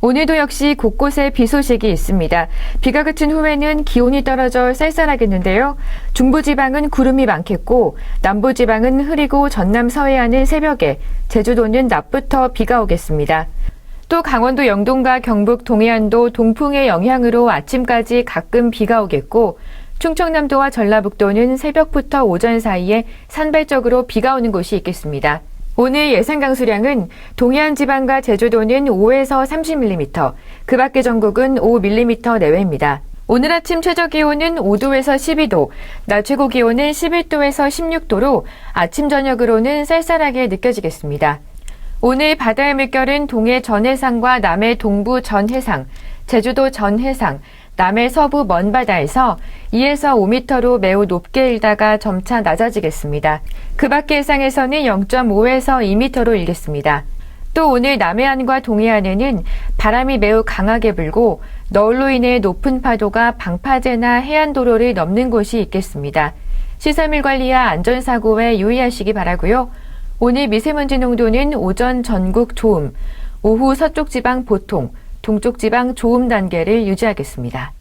오늘도 역시 곳곳에 비 소식이 있습니다. 비가 그친 후에는 기온이 떨어져 쌀쌀하겠는데요. 중부지방은 구름이 많겠고 남부지방은 흐리고 전남 서해안은 새벽에, 제주도는 낮부터 비가 오겠습니다. 또 강원도 영동과 경북 동해안도 동풍의 영향으로 아침까지 가끔 비가 오겠고 충청남도와 전라북도는 새벽부터 오전 사이에 산발적으로 비가 오는 곳이 있겠습니다. 오늘 예상 강수량은 동해안 지방과 제주도는 5에서 30mm, 그 밖의 전국은 5mm 내외입니다. 오늘 아침 최저 기온은 5도에서 12도, 낮 최고 기온은 11도에서 16도로 아침 저녁으로는 쌀쌀하게 느껴지겠습니다. 오늘 바다의 물결은 동해 전해상과 남해 동부 전해상, 제주도 전해상, 남해 서부 먼바다에서 2에서 5m로 매우 높게 일다가 점차 낮아지겠습니다. 그 밖의 해상에서는 0.5에서 2m로 일겠습니다. 또 오늘 남해안과 동해안에는 바람이 매우 강하게 불고 너울로 인해 높은 파도가 방파제나 해안도로를 넘는 곳이 있겠습니다. 시설물 관리와 안전사고에 유의하시기 바라고요. 오늘 미세먼지 농도는 오전 전국 좋음, 오후 서쪽 지방 보통, 동쪽 지방 좋음 단계를 유지하겠습니다.